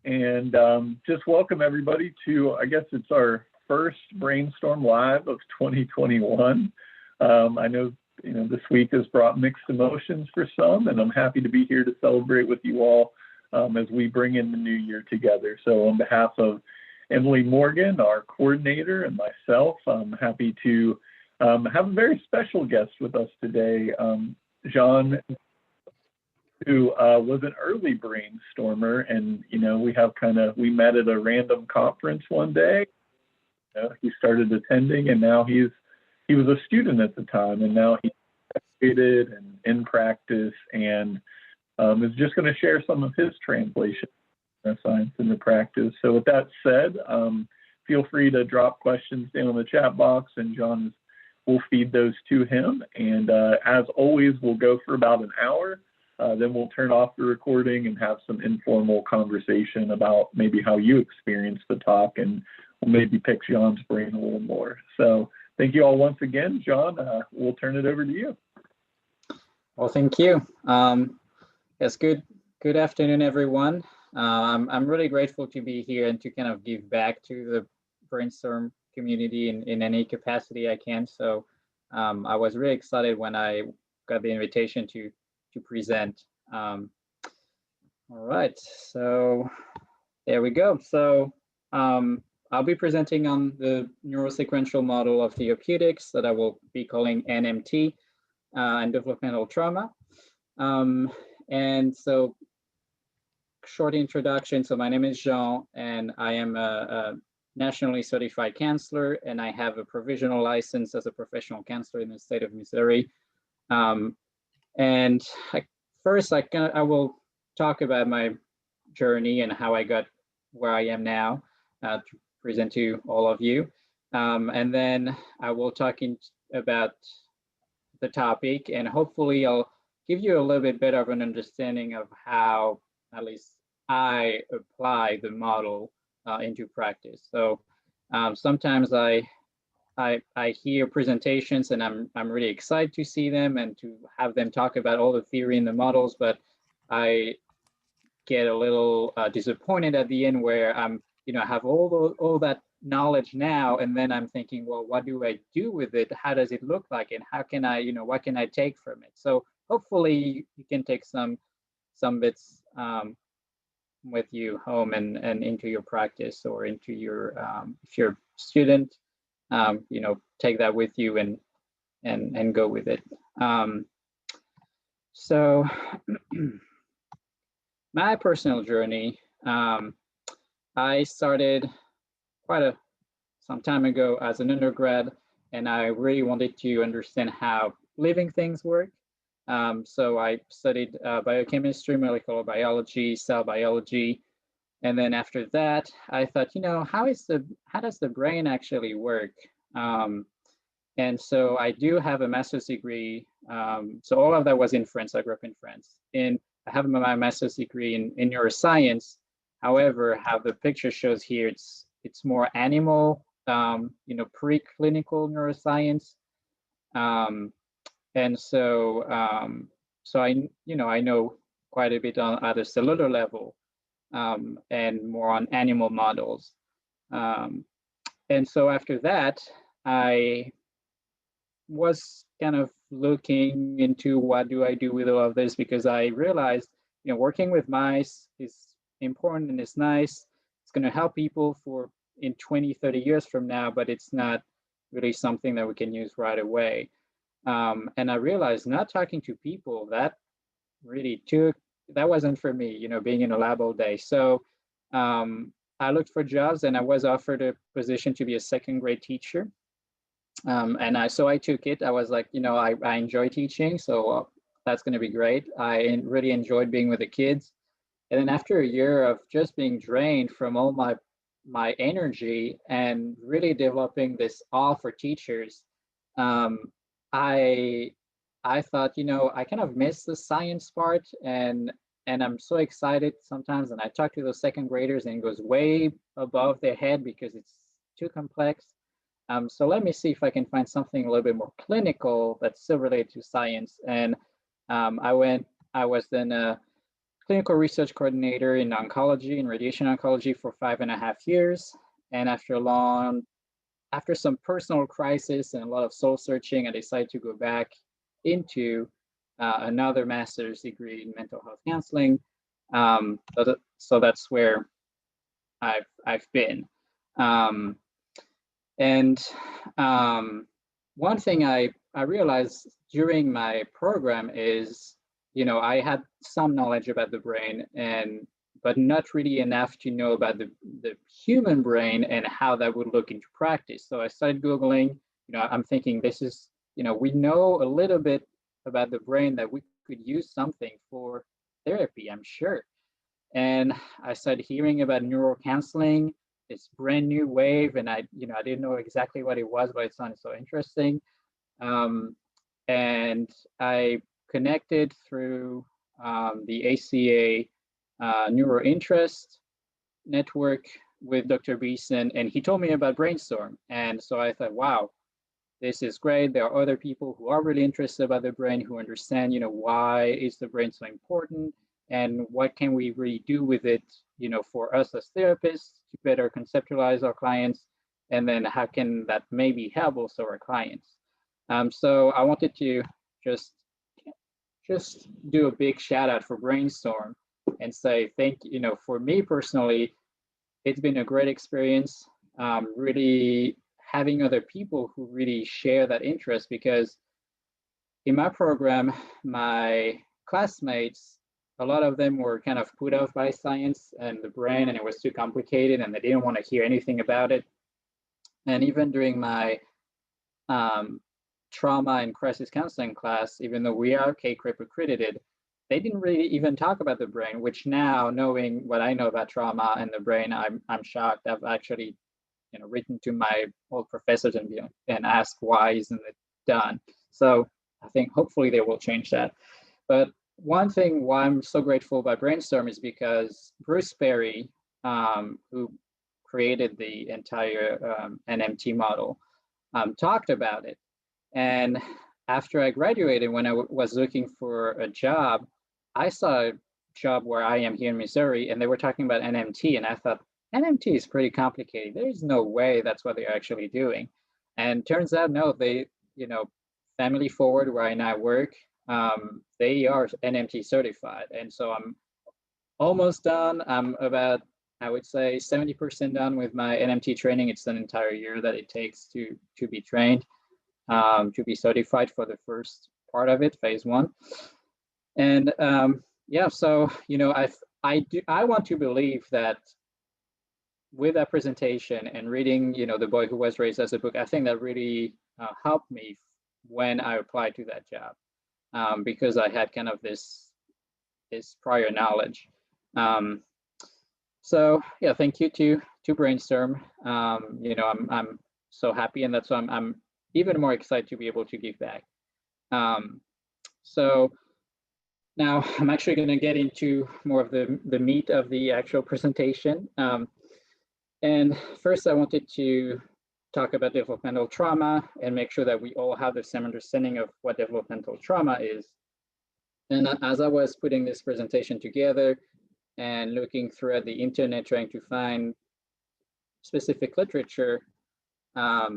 and just welcome everybody to, I guess it's our first Brainstorm Live of 2021. I know, this week has brought mixed emotions for some, and I'm happy to be here to celebrate with you all as we bring in the new year together. So on behalf of Emily Morgan, our coordinator, and myself, I'm happy to have a very special guest with us today, Jehan, who was an early brainstormer, and we met at a random conference one day. He started attending, and now he was a student at the time, and now he's educated and in practice, and is just going to share some of his translation of science into practice. So with that said, feel free to drop questions down in the chat box, and Jehan will feed those to him. And as always, we'll go for about an hour. Then we'll turn off the recording and have some informal conversation about maybe how you experienced the talk, and we'll maybe pick Jehan's brain a little more. So thank you all once again. Jehan, we'll turn it over to you. Well, thank you. Yes, good afternoon, everyone. I'm really grateful to be here and to kind of give back to the Brainstorm community in any capacity I can. So I was really excited when I got the invitation to present. All right, so there we go. So I'll be presenting on the neurosequential model of therapeutics that I will be calling NMT and developmental trauma. And so short introduction. So my name is Jehan, and I am a nationally certified counselor, and I have a provisional license as a professional counselor in the state of Missouri. And first, I will talk about my journey and how I got where I am now to present to all of you. And then I will talk about the topic, and hopefully I'll give you a little bit better of an understanding of how at least I apply the model into practice. So sometimes I hear presentations, and I'm really excited to see them and to have them talk about all the theory in the models, but I get a little disappointed at the end where I have all that knowledge now, and then I'm thinking, well, what do I do with it? How does it look like, and how can I, what can I take from it? So hopefully you can take some bits with you home and into your practice, or into your if you're a student, take that with you and go with it. So my personal journey, I started some time ago as an undergrad, and I really wanted to understand how living things work. So I studied biochemistry, molecular biology, cell biology. And then after that, I thought, how does the brain actually work? And so I do have a master's degree. So all of that was in France. I grew up in France. And I have my master's degree in neuroscience. However, how the picture shows here, it's more animal, preclinical neuroscience. And so, I know quite a bit at a cellular level, and more on animal models. And so after that, I was kind of looking into what do I do with all of this, because I realized, working with mice is important and it's nice. It's going to help people in 20, 30 years from now, but it's not really something that we can use right away. And I realized not talking to people, that wasn't for me, being in a lab all day. So I looked for jobs, and I was offered a position to be a second grade teacher. So I took it. I was like, I enjoy teaching, so that's going to be great. I really enjoyed being with the kids. And then after a year of just being drained from all my energy and really developing this awe for teachers, I thought, I kind of missed the science part, and I'm so excited sometimes. And I talk to those second graders, and it goes way above their head because it's too complex. So let me see if I can find something a little bit more clinical that's still related to science. And I was then clinical research coordinator in oncology and radiation oncology for 5.5 years. And after some personal crisis and a lot of soul searching, I decided to go back into another master's degree in mental health counseling. So that's where I've been. One thing I realized during my program is, I had some knowledge about the brain, but not really enough to know about the human brain and how that would look into practice. So I started Googling, I'm thinking this is, we know a little bit about the brain that we could use something for therapy, I'm sure. And I started hearing about neurocounseling, this brand new wave, and I didn't know exactly what it was, but it sounded so interesting. And I connected through the ACA Neuro Interest Network with Dr. Beeson, and he told me about Brainstorm. And so I thought, wow, this is great. There are other people who are really interested about the brain, who understand, why is the brain so important, and what can we really do with it, for us as therapists to better conceptualize our clients, and then how can that maybe help also our clients. So I wanted to just do a big shout out for Brainstorm and say thank you. For me personally, it's been a great experience. Really having other people who really share that interest, because in my program, my classmates, a lot of them were kind of put off by science and the brain, and it was too complicated, and they didn't want to hear anything about it. And even during my trauma and crisis counseling class, even though we are CACRIP accredited, they didn't really even talk about the brain, which now, knowing what I know about trauma and the brain, I'm shocked. I've actually written to my old professors and asked why isn't it done. So I think hopefully they will change that. But one thing why I'm so grateful about Brainstorm is because Bruce Perry, who created the entire NMT model, talked about it. And after I graduated, when I was looking for a job, I saw a job where I am here in Missouri, and they were talking about NMT, and I thought, NMT is pretty complicated. There's no way that's what they're actually doing. And turns out, no, they, Family Forward, where I now work, they are NMT certified. And so I'm almost done. I'm about, I would say, 70% done with my NMT training. It's an entire year that it takes to be trained, to be certified for the first part of it, phase 1. And yeah, so, I want to believe that with that presentation and reading, The Boy Who Was Raised as a Book, I think that really helped me when I applied to that job, because I had kind of this prior knowledge. So yeah, thank you to Brainstorm. I'm so happy, and that's why I'm even more excited to be able to give back. So now I'm actually going to get into more of the meat of the actual presentation. And first, I wanted to talk about developmental trauma and make sure that we all have the same understanding of what developmental trauma is. And as I was putting this presentation together and looking through the internet, trying to find specific literature, a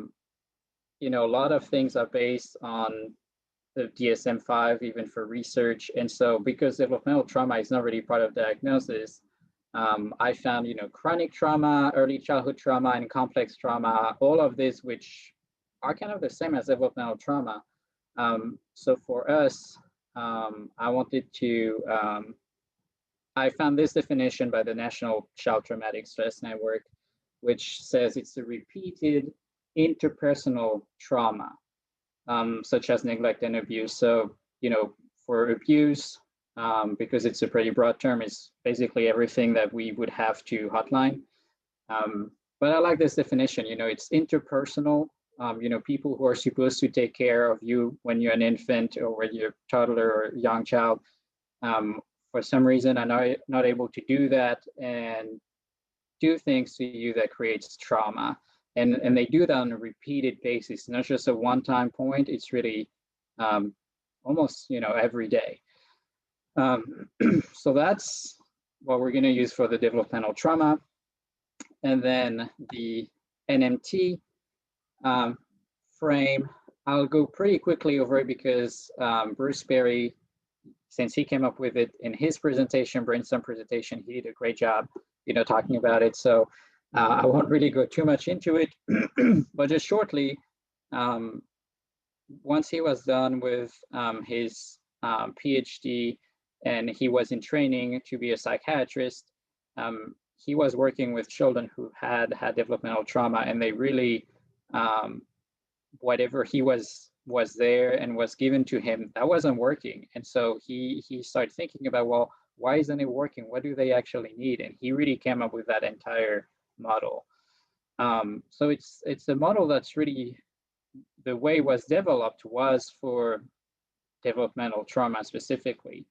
lot of things are based on the DSM-5, even for research. And so because developmental trauma is not really part of diagnosis, I found, chronic trauma, early childhood trauma, and complex trauma, all of this, which are kind of the same as developmental trauma. So for us, I wanted to, I found this definition by the National Child Traumatic Stress Network, which says it's a repeated interpersonal trauma, such as neglect and abuse. So, for abuse, because it's a pretty broad term, it's basically everything that we would have to hotline. But I like this definition, it's interpersonal, people who are supposed to take care of you when you're an infant or when you're a toddler or young child, for some reason are not able to do that and do things to you that creates trauma. And they do that on a repeated basis, not just a one-time point. It's really almost, every day. So that's what we're going to use for the developmental trauma. And then the NMT frame, I'll go pretty quickly over it because Bruce Perry, since he came up with it in his presentation, brainstorm presentation, he did a great job, talking about it. So I won't really go too much into it, but just shortly, once he was done with his PhD and he was in training to be a psychiatrist, he was working with children who had developmental trauma, and they really, whatever he was there and was given to him, that wasn't working. And so he started thinking about, well, why isn't it working? What do they actually need? And he really came up with that entire model. So it's a model that's really, the way it was developed was for developmental trauma specifically.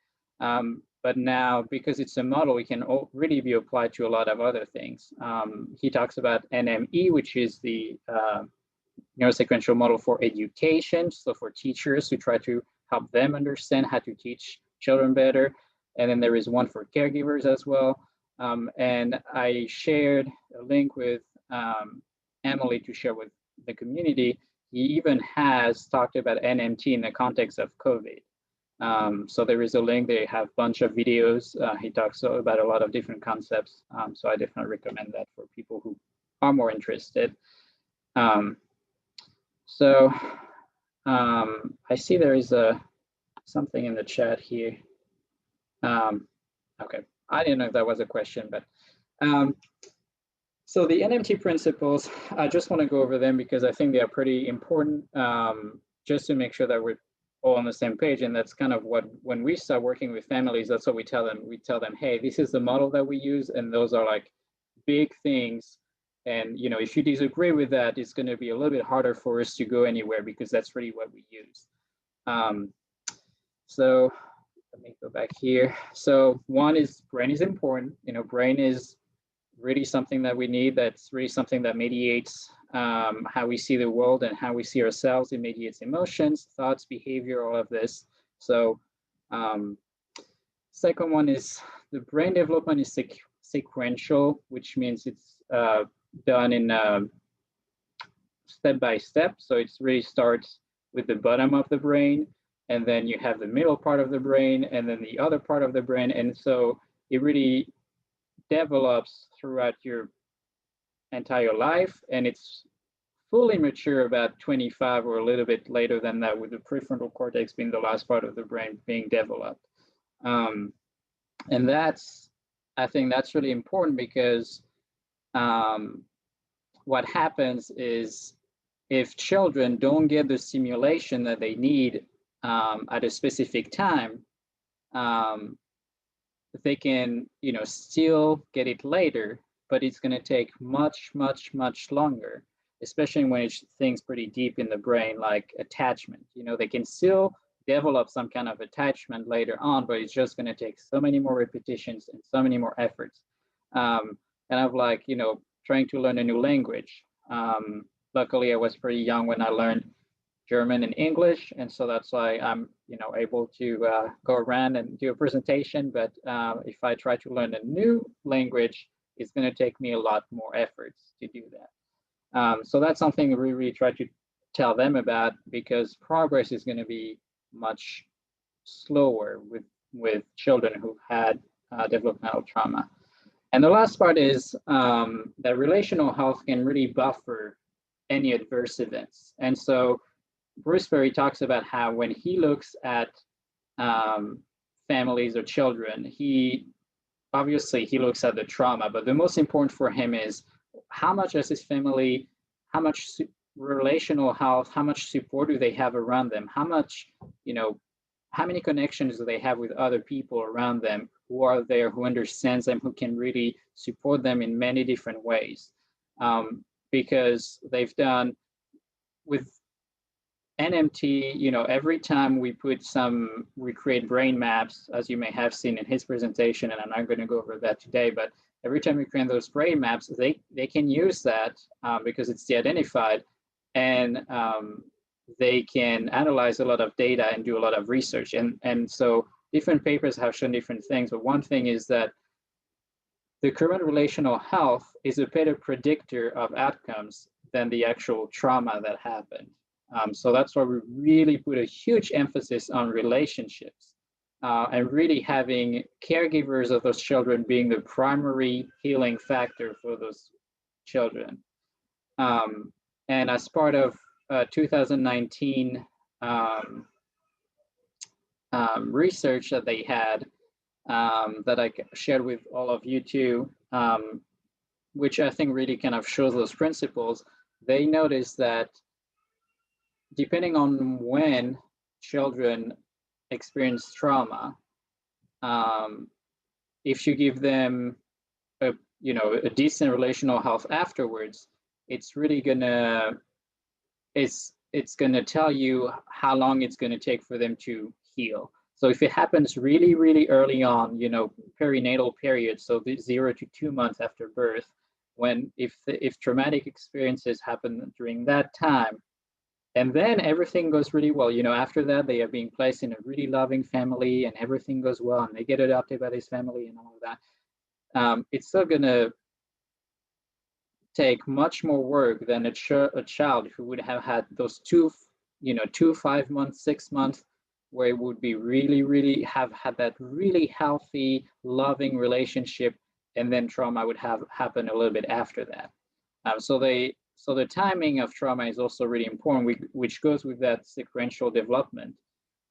But now, because it's a model, it can really be applied to a lot of other things. He talks about NME, which is the neurosequential model for education, so for teachers to try to help them understand how to teach children better. And then there is one for caregivers as well. And I shared a link with Emily to share with the community. He even has talked about NMT in the context of COVID. So there is a link, they have a bunch of videos. He talks about a lot of different concepts. So I definitely recommend that for people who are more interested. So I see there is something in the chat here. Okay, I didn't know if that was a question, but so the Nmt principles, I just want to go over them because I think they are pretty important, just to make sure that we're all on the same page. And that's kind of what, when we start working with families, that's what we tell them. We tell them, hey, this is the model that we use, and those are like big things. And if you disagree with that, it's going to be a little bit harder for us to go anywhere because that's really what we use. So let me go back here. So one is brain is important. Brain is really something that we need. That's really something that mediates how we see the world and how we see ourselves. It mediates emotions, thoughts, behavior, all of this. So second one is the brain development is sequential, which means it's done in step by step. So it really starts with the bottom of the brain, and then you have the middle part of the brain, and then the other part of the brain. And so it really develops throughout your entire life, and it's fully mature about 25 or a little bit later than that, with the prefrontal cortex being the last part of the brain being developed. And I think that's really important because what happens is if children don't get the stimulation that they need at a specific time, they can, still get it later, but it's going to take much, much, much longer, especially when it's things pretty deep in the brain, like attachment. They can still develop some kind of attachment later on, but it's just going to take so many more repetitions and so many more efforts. And I'm like, trying to learn a new language. Luckily, I was pretty young when I learned German and English, and so that's why I'm, able to go around and do a presentation. But if I try to learn a new language, it's going to take me a lot more efforts to do that. So that's something we really try to tell them about, because progress is going to be much slower with children who had developmental trauma. And the last part is that relational health can really buffer any adverse events. And so Bruce Perry talks about how when he looks at families or children, he looks at the trauma, but the most important for him is how much does his family, how much relational health, how much support do they have around them? How much, how many connections do they have with other people around them who are there, who understands them, who can really support them in many different ways? Because they've done with NMT, every time we create brain maps, as you may have seen in his presentation, and I'm not going to go over that today, but every time we create those brain maps, they can use that because it's de-identified, and they can analyze a lot of data and do a lot of research. And so different papers have shown different things, but one thing is that the current relational health is a better predictor of outcomes than the actual trauma that happened. So that's why we really put a huge emphasis on relationships and really having caregivers of those children being the primary healing factor for those children. And as part of 2019 research that they had, that I shared with all of you too, which I think really kind of shows those principles, they noticed that depending on when children experience trauma, if you give them a decent relational health afterwards, it's really gonna tell you how long it's gonna take for them to heal. So if it happens really, really early on, perinatal period, so 0 to 2 months after birth, if traumatic experiences happen during that time, and then everything goes really well, after that they are being placed in a really loving family and everything goes well and they get adopted by this family and all of that, it's still gonna take much more work than a child who would have had those 2 5 months, 6 months, where it would be really, really have had that really healthy, loving relationship, and then trauma would have happened a little bit after that. So the timing of trauma is also really important, which goes with that sequential development.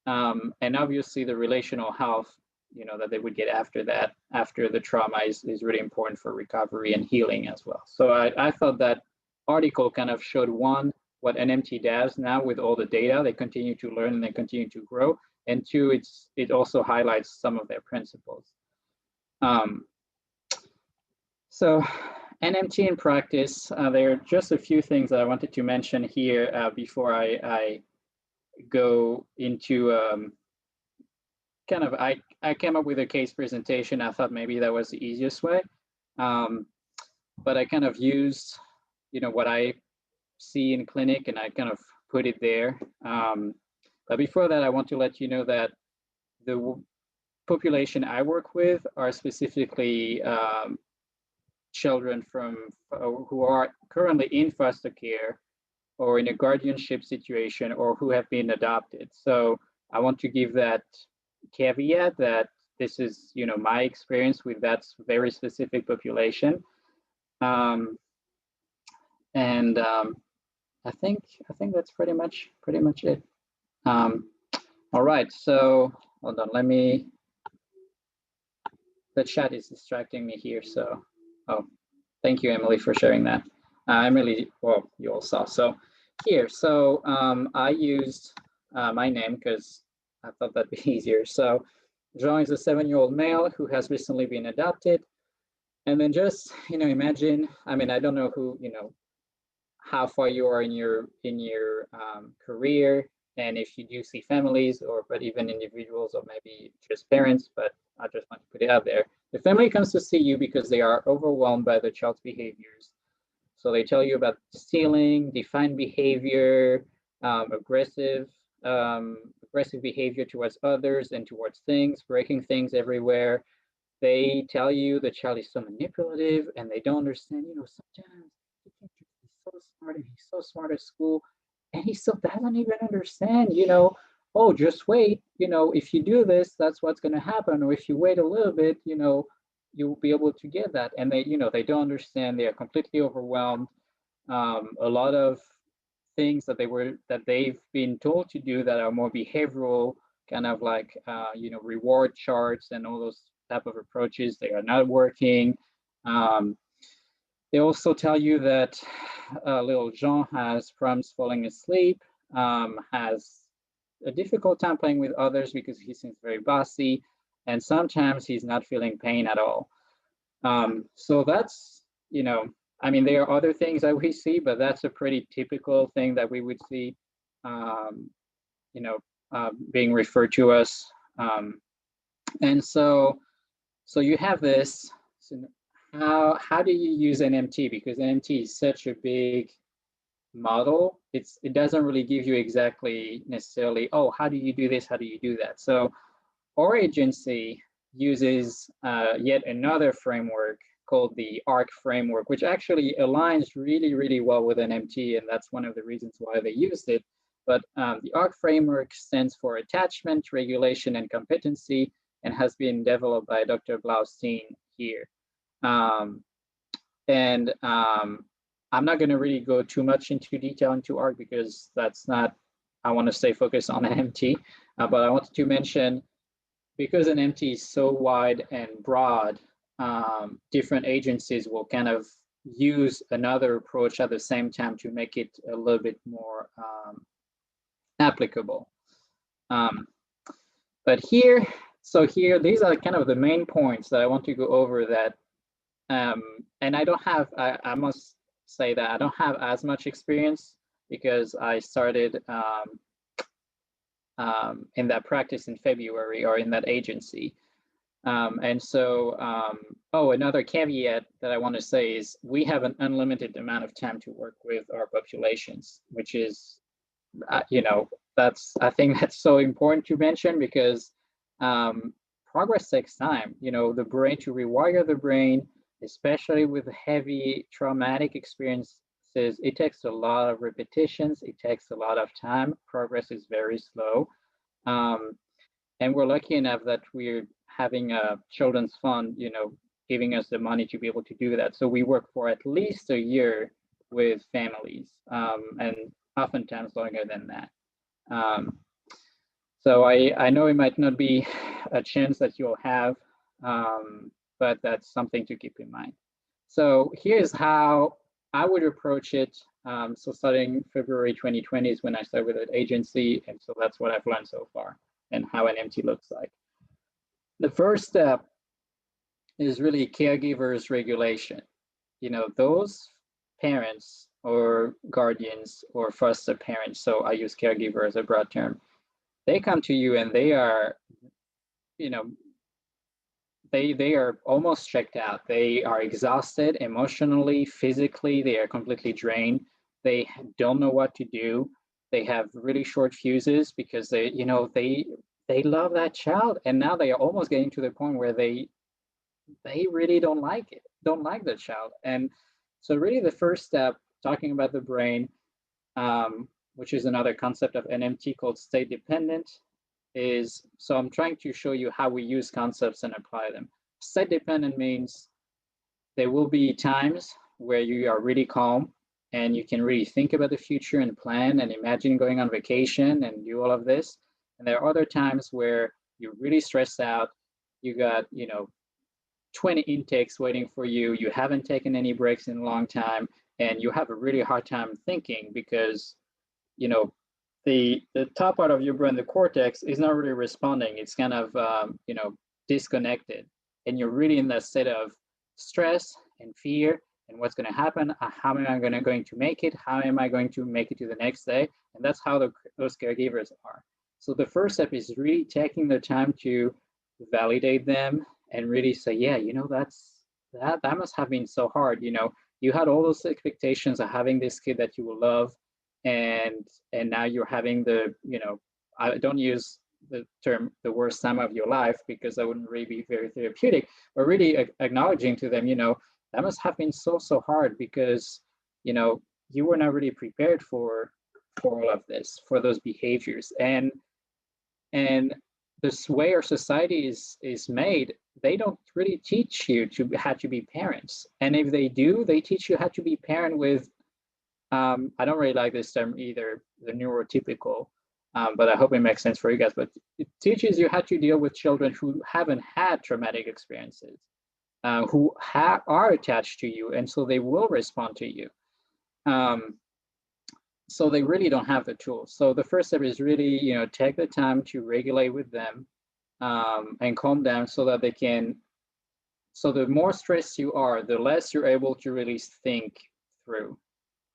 And obviously the relational health, that they would get after that, after the trauma is really important for recovery and healing as well. So I thought that article kind of showed, one, what NMT does now with all the data. They continue to learn and they continue to grow. And two, it also highlights some of their principles. So NMT in practice, there are just a few things that I wanted to mention here before I go into I came up with a case presentation. I thought maybe that was the easiest way. But I kind of used, what I see in clinic and I kind of put it there. But before that, I want to let you know that the population I work with are specifically children who are currently in foster care or in a guardianship situation or who have been adopted. So I want to give that caveat that this is, my experience with that very specific population. I think that's pretty much it. All right, so hold on, the chat is distracting me here. So, thank you, Emily, for sharing that. Emily, well, you all saw. So here, I used my name because I thought that'd be easier. So Jehan is a 7-year-old male who has recently been adopted. And then just, imagine, I don't know who, how far you are in your career, and if you do see families but even individuals or maybe just parents, but I just want to put it out there. The family comes to see you because they are overwhelmed by the child's behaviors. So they tell you about stealing, defiant behavior, aggressive behavior towards others and towards things, breaking things everywhere. They tell you the child is so manipulative and they don't understand, sometimes he's so smart and he's so smart at school and he still doesn't even understand, oh, just wait, if you do this, that's what's going to happen. Or if you wait a little bit, you'll be able to get that. And they, they don't understand. They are completely overwhelmed. A lot of things that they've been told to do that are more behavioral, kind of like, reward charts and all those type of approaches, they are not working. They also tell you that little Jean has problems falling asleep, has a difficult time playing with others because he seems very bossy, and sometimes he's not feeling pain at all. So that's, there are other things that we see, but that's a pretty typical thing that we would see, being referred to us. And so you have this. So how do you use NMT? Because NMT is such a big model. It doesn't really give you exactly necessarily, oh, how do you do this? How do you do that? So our agency uses yet another framework called the ARC framework, which actually aligns really, really well with NMT, and that's one of the reasons why they used it. But the ARC framework stands for Attachment, Regulation, and Competency, and has been developed by Dr. Blaustein here. I'm not going to really go too much into detail into ARC because that's not, I want to stay focused on NMT, but I wanted to mention, because NMT is so wide and broad, different agencies will kind of use another approach at the same time to make it a little bit more applicable. But here, these are kind of the main points that I want to go over that, and I don't have, I must say that I don't have as much experience because I started in that practice in February, or in that agency. Another caveat that I want to say is we have an unlimited amount of time to work with our populations, which is, I think that's so important to mention, because progress takes time. The brain, to rewire the brain, especially with heavy traumatic experiences, it takes a lot of repetitions. It takes a lot of time. Progress is very slow. And we're lucky enough that we're having a children's fund, giving us the money to be able to do that. So we work for at least a year with families, and oftentimes longer than that. So I know it might not be a chance that you'll have, but that's something to keep in mind. So here's how I would approach it. So starting February 2020 is when I started with an agency, and so that's what I've learned so far and how NMT looks like. The first step is really caregivers regulation. Those parents or guardians or foster parents, so I use caregiver as a broad term, they come to you and they are, they are almost checked out. They are exhausted emotionally, physically, they are completely drained. They don't know what to do. They have really short fuses because they love that child, and now they are almost getting to the point where they really don't like the child. And so really the first step, talking about the brain, which is another concept of NMT called state dependent, is, so I'm trying to show you how we use concepts and apply them. State dependent means there will be times where you are really calm and you can really think about the future and plan and imagine going on vacation and do all of this. And there are other times where you're really stressed out. You got, 20 intakes waiting for you. You haven't taken any breaks in a long time, and you have a really hard time thinking because, the top part of your brain, the cortex, is not really responding. It's kind of, disconnected, and you're really in that state of stress and fear. And what's going to happen? How am I going to make it? How am I going to make it to the next day? And that's how those caregivers are. So the first step is really taking the time to validate them and really say, yeah, that must have been so hard. You had all those expectations of having this kid that you will love, and now you're having I don't use the term the worst time of your life because that wouldn't really be very therapeutic, but really acknowledging to them, that must have been so hard because, you were not really prepared for all of this, for those behaviors. And this way our society is made, they don't really teach you how to be parents. And if they do, they teach you how to be parent with, I don't really like this term either, the neurotypical, but I hope it makes sense for you guys. But it teaches you how to deal with children who haven't had traumatic experiences, who are attached to you, and so they will respond to you. So they really don't have the tools. So the first step is really, take the time to regulate with them and calm down so that they can. So the more stressed you are, the less you're able to really think through.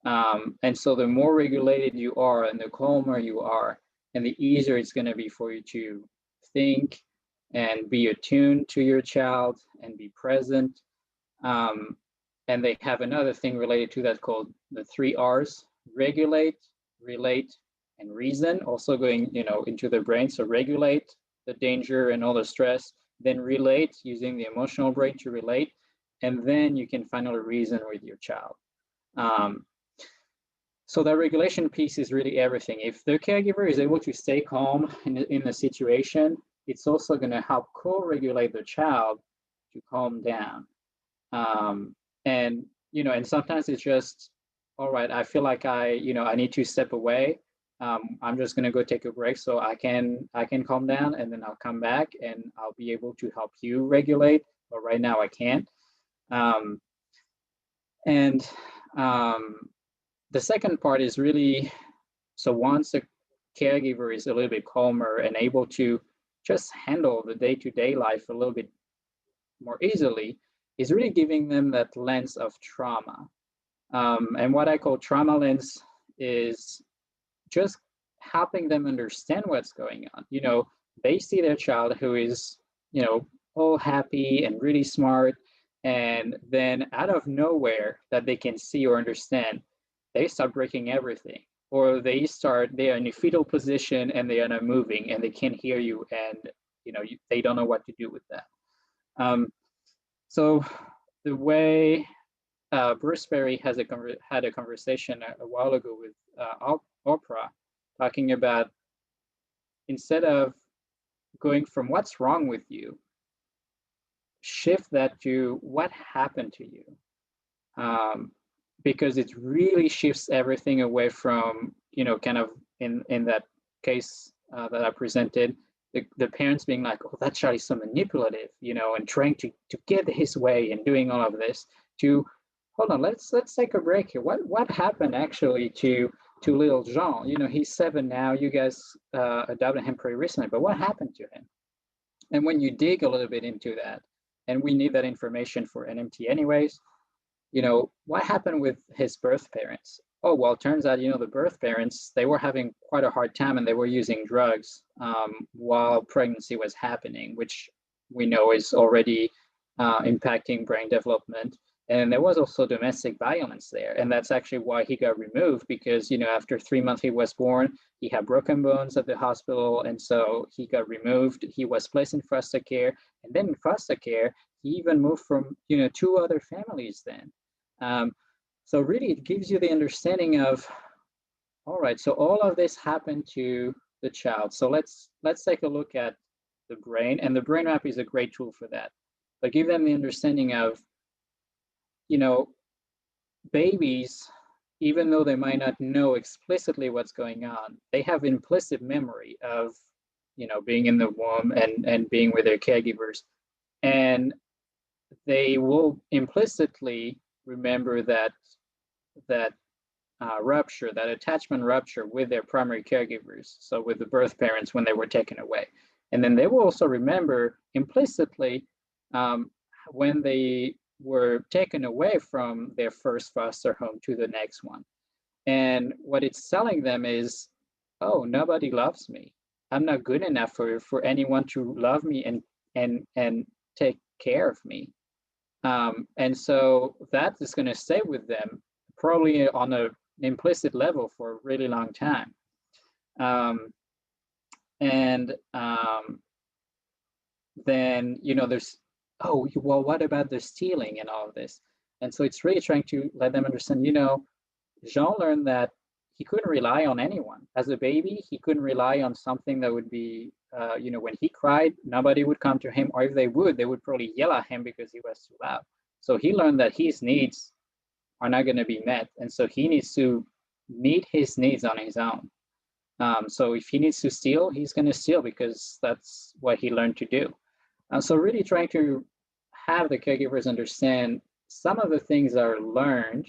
And so the more regulated you are and the calmer you are, and the easier it's going to be for you to think and be attuned to your child and be present. And they have another thing related to that called the 3 R's: regulate, relate, and reason, also going into the brain. So regulate the danger and all the stress, then relate using the emotional brain to relate, and then you can finally reason with your child. So that regulation piece is really everything. If the caregiver is able to stay calm in the situation, it's also going to help co-regulate the child to calm down. And and sometimes it's just, all right, I feel like I need to step away. I'm just going to go take a break so I can calm down, and then I'll come back and I'll be able to help you regulate. But right now I can't. The second part is really, so once a caregiver is a little bit calmer and able to just handle the day-to-day life a little bit more easily, is really giving them that lens of trauma. And what I call trauma lens is just helping them understand what's going on. They see their child who is, all happy and really smart, and then out of nowhere that they can see or understand, they start breaking everything, or they are in a fetal position and they are not moving and they can't hear you, and they don't know what to do with that. So the way Bruce Perry had a conversation a while ago with Oprah, talking about, instead of going from what's wrong with you, shift that to what happened to you. Because it really shifts everything away from, kind of in that case that I presented, the parents being like, oh, that child is so manipulative, and trying to get his way and doing all of this, to, hold on, let's take a break here. What happened actually to little Jean? He's 7 now. You guys adopted him pretty recently, but what happened to him? And when you dig a little bit into that, and we need that information for NMT anyways, what happened with his birth parents? Oh, well, it turns out, the birth parents, they were having quite a hard time and they were using drugs while pregnancy was happening, which we know is already impacting brain development. And there was also domestic violence there. And that's actually why he got removed, because, after 3 months he was born, he had broken bones at the hospital. And so he got removed. He was placed in foster care. And then in foster care, he even moved from, 2 other families then. So really it gives you the understanding of, all right, so all of this happened to the child. So let's take a look at the brain, and the brain map is a great tool for that. But give them the understanding of, babies, even though they might not know explicitly what's going on, they have implicit memory of, being in the womb and being with their caregivers. And they will implicitly remember that rupture, that attachment rupture with their primary caregivers, so with the birth parents when they were taken away. And then they will also remember implicitly when they were taken away from their first foster home to the next one. And what it's telling them is, oh, nobody loves me. I'm not good enough for anyone to love me and take care of me. And so that is going to stay with them, probably on an implicit level, for a really long time. Then, there's, oh, well, what about the stealing and all of this? And so it's really trying to let them understand, Jean learned that he couldn't rely on anyone. As a baby, he couldn't rely on something that would be, when he cried, nobody would come to him, or if they would probably yell at him because he was too loud. So he learned that his needs are not going to be met. And so he needs to meet his needs on his own. So if he needs to steal, he's going to steal because that's what he learned to do. So really trying to have the caregivers understand some of the things are learned.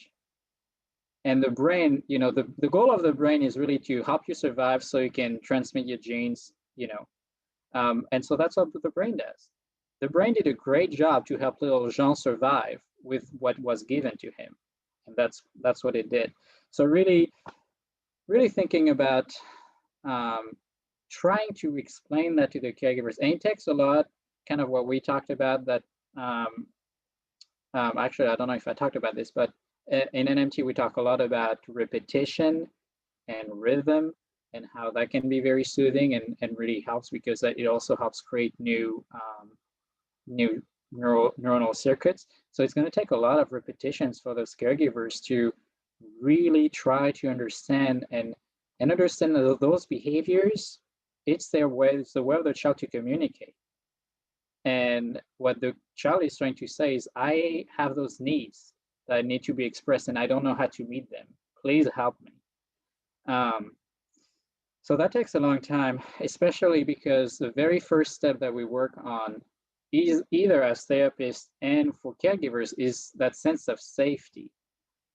And the brain, the goal of the brain is really to help you survive so you can transmit your genes, and so that's what the brain does. The brain did a great job to help little Jean survive with what was given to him. And that's what it did. So really thinking about trying to explain that to the caregivers. And it takes a lot, kind of what we talked about, that actually, I don't know if I talked about this, but in NMT, we talk a lot about repetition and rhythm and how that can be very soothing and really helps, because it also helps create new neuronal circuits. So it's going to take a lot of repetitions for those caregivers to really try to understand and understand that those behaviors, it's the way of the child to communicate. And what the child is trying to say is, I have those needs that need to be expressed and I don't know how to meet them. Please help me. So that takes a long time, especially because the very first step that we work on, either as therapists and for caregivers, is that sense of safety.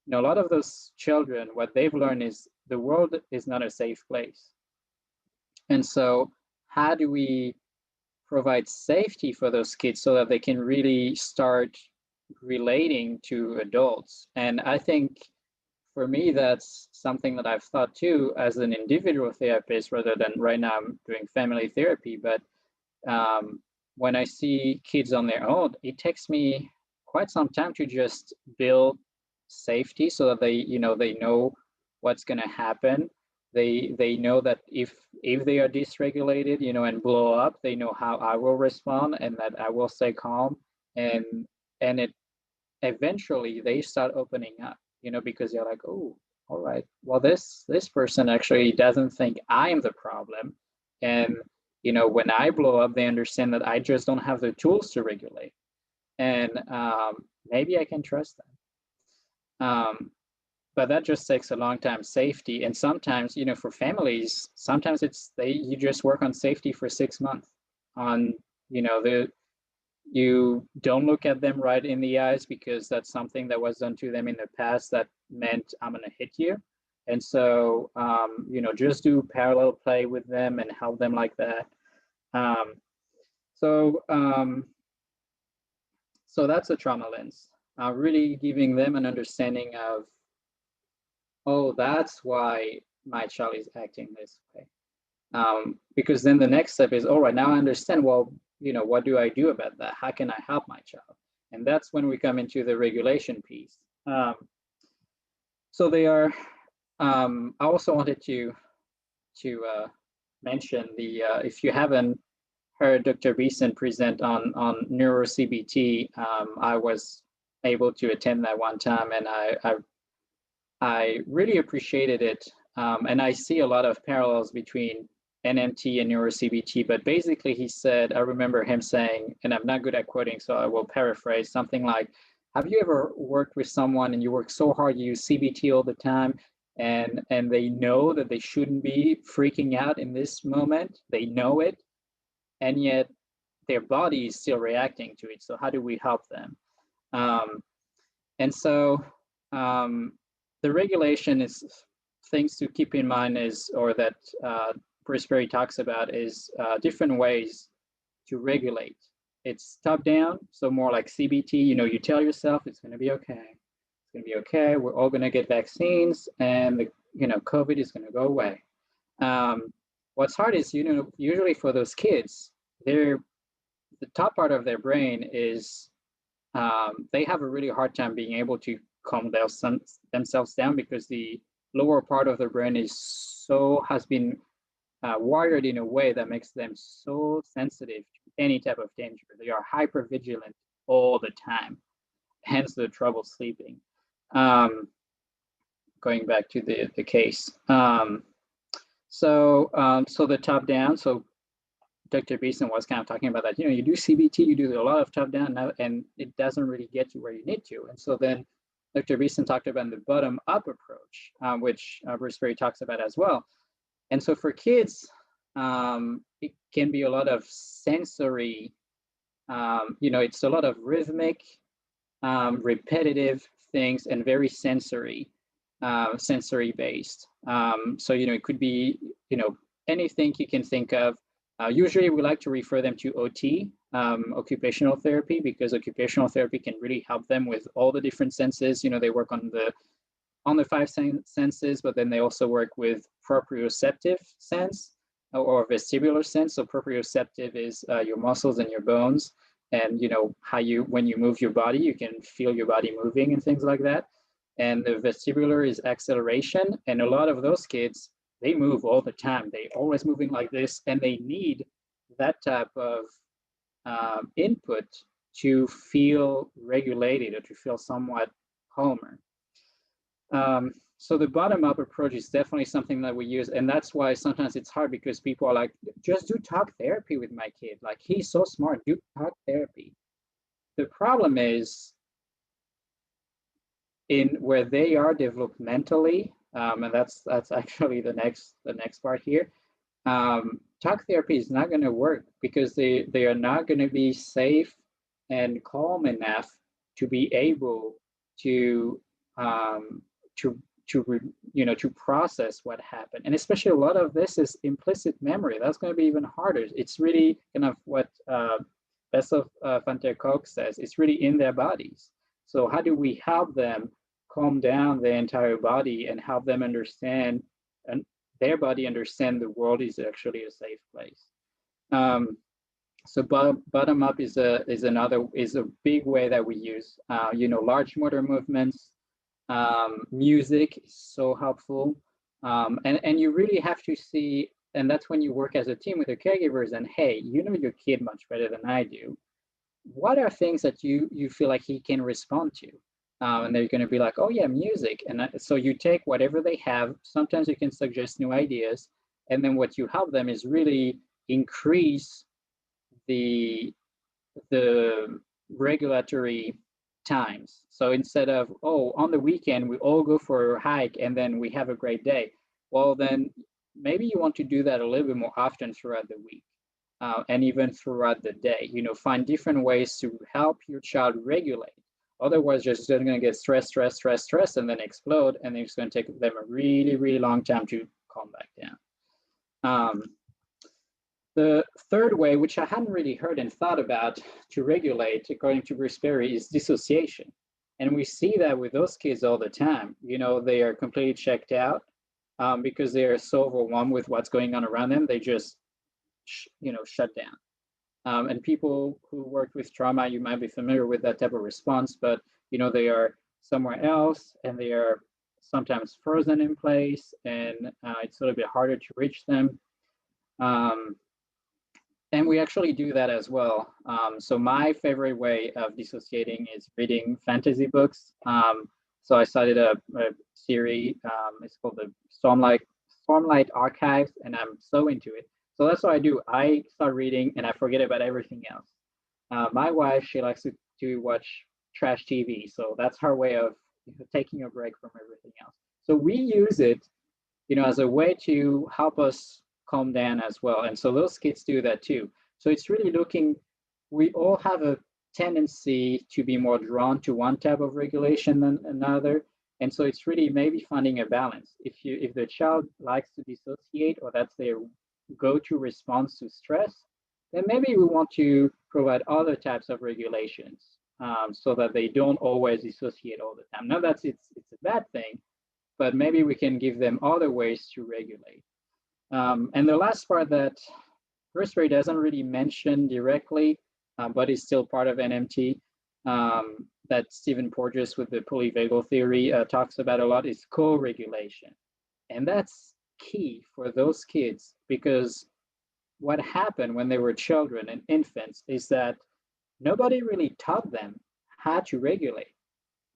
You know, a lot of those children, what they've learned is the world is not a safe place. And so how do we provide safety for those kids so that they can really start relating to adults? And I think for me, that's something that I've thought too as an individual therapist, rather than right now I'm doing family therapy. But when I see kids on their own, it takes me quite some time to just build safety so that they know what's going to happen. They know that if they are dysregulated, and blow up, they know how I will respond and that I will stay calm, and it eventually they start opening up, because you're like, oh, all right, well, this person actually doesn't think I'm the problem. And, when I blow up, they understand that I just don't have the tools to regulate. And maybe I can trust them. But that just takes a long time, safety. And sometimes, for families, sometimes you just work on safety for 6 months on, you don't look at them right in the eyes, because that's something that was done to them in the past that meant I'm going to hit you. And so, just do parallel play with them and help them like that. So that's a trauma lens, really giving them an understanding of, oh, that's why my child is acting this way. Because then the next step is, all right, now I understand, well, what do I do about that? How can I help my child? And that's when we come into the regulation piece. So they are, I also wanted to mention if you haven't heard Dr. Beeson present on NeuroCBT, I was able to attend that one time, and I really appreciated it. And I see a lot of parallels between NMT and NeuroCBT, but basically he said, I remember him saying, and I'm not good at quoting, so I will paraphrase, something like, have you ever worked with someone and you work so hard, you use CBT all the time, and they know that they shouldn't be freaking out in this moment, they know it, and yet their body is still reacting to it. So how do we help them? And so the regulation is things to keep in mind that Bruce Perry talks about is different ways to regulate. It's top down, so more like CBT, you tell yourself it's going to be okay. It's going to be okay. We're all going to get vaccines, and COVID is going to go away. What's hard is, usually for those kids, the top part of their brain is, they have a really hard time being able to calm themselves down, because the lower part of their brain has been wired in a way that makes them so sensitive to any type of danger. They are hyper vigilant all the time, hence the trouble sleeping. Going back to the case. So the top down, so Dr. Beeson was kind of talking about that, you do CBT, you do a lot of top down now, and it doesn't really get you where you need to. And so then Dr. Beeson talked about the bottom up approach, which Bruce Perry talks about as well. And so for kids, it can be a lot of sensory, it's a lot of rhythmic, repetitive things, and very sensory based. So, it could be, anything you can think of. Usually we like to refer them to OT, occupational therapy, because occupational therapy can really help them with all the different senses. They work on the 5 senses, but then they also work with proprioceptive sense or vestibular sense. So proprioceptive is your muscles and your bones, and how when you move your body, you can feel your body moving and things like that. And the vestibular is acceleration, and a lot of those kids, they move all the time. They always moving like this, and they need that type of input to feel regulated or to feel somewhat calmer. So the bottom-up approach is definitely something that we use, and that's why sometimes it's hard, because people are like, just do talk therapy with my kid. Like, he's so smart, do talk therapy. The problem is in where they are developmentally, and that's actually the next part here. Talk therapy is not going to work because they are not going to be safe and calm enough to be able to to process what happened. And especially a lot of this is implicit memory. That's going to be even harder. It's really kind of what Bessel van der Kolk says. It's really in their bodies. So how do we help them calm down their entire body and help them understand, and their body understand the world is actually a safe place? So bottom up is a big way that we use. Large motor movements, music is so helpful, and you really have to see, and that's when you work as a team with your caregivers. And hey, you know your kid much better than I do. What are things that you feel like he can respond to? And they're going to be like, oh yeah, music. And so you take whatever they have. Sometimes you can suggest new ideas, and then what you help them is really increase the regulatory times. So instead of, oh, on the weekend we all go for a hike and then we have a great day, well, then maybe you want to do that a little bit more often throughout the week, and even throughout the day. Find different ways to help your child regulate. Otherwise, they're just going to get stressed, and then explode, and then it's going to take them a really, really long time to calm back down. The third way, which I hadn't really heard and thought about to regulate, according to Bruce Perry, is dissociation. And we see that with those kids all the time. They are completely checked out because they are so overwhelmed with what's going on around them. They just, shut down. And people who worked with trauma, you might be familiar with that type of response, but they are somewhere else and they are sometimes frozen in place, and it's a little bit harder to reach them. And we actually do that as well. So my favorite way of dissociating is reading fantasy books. So I started a series. It's called the Stormlight Archives, and I'm so into it. So that's what I do. I start reading and I forget about everything else. My wife, she likes to watch trash TV. So that's her way of taking a break from everything else. So we use it, as a way to help us calm down as well. And so those kids do that too. So it's really we all have a tendency to be more drawn to one type of regulation than another. And so it's really maybe finding a balance. If the child likes to dissociate, or that's their go-to response to stress, then maybe we want to provide other types of regulations so that they don't always dissociate all the time. Now it's a bad thing, but maybe we can give them other ways to regulate. And the last part that Bruce Perry doesn't really mention directly, but is still part of NMT, that Stephen Porges with the polyvagal theory talks about a lot, is co-regulation. And that's key for those kids, because what happened when they were children and infants is that nobody really taught them how to regulate.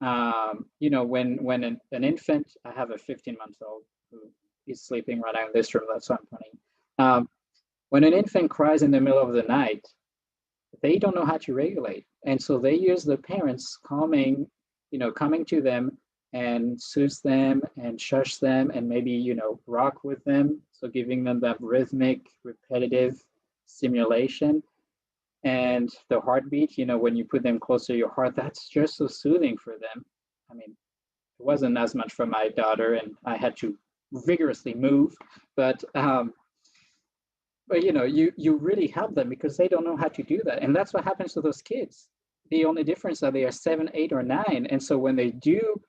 When an infant, I have a 15-month-old who is sleeping right now in this room, that's why I'm funny. When an infant cries in the middle of the night, they don't know how to regulate. And so they use the parents coming to them and soothe them and shush them and maybe, rock with them. So giving them that rhythmic, repetitive stimulation. And the heartbeat, when you put them close to your heart, that's just so soothing for them. I mean, it wasn't as much for my daughter, and I had to vigorously move, but you really help them because they don't know how to do that. And that's what happens to those kids. The only difference is they are 7, 8, or 9. And so when they do,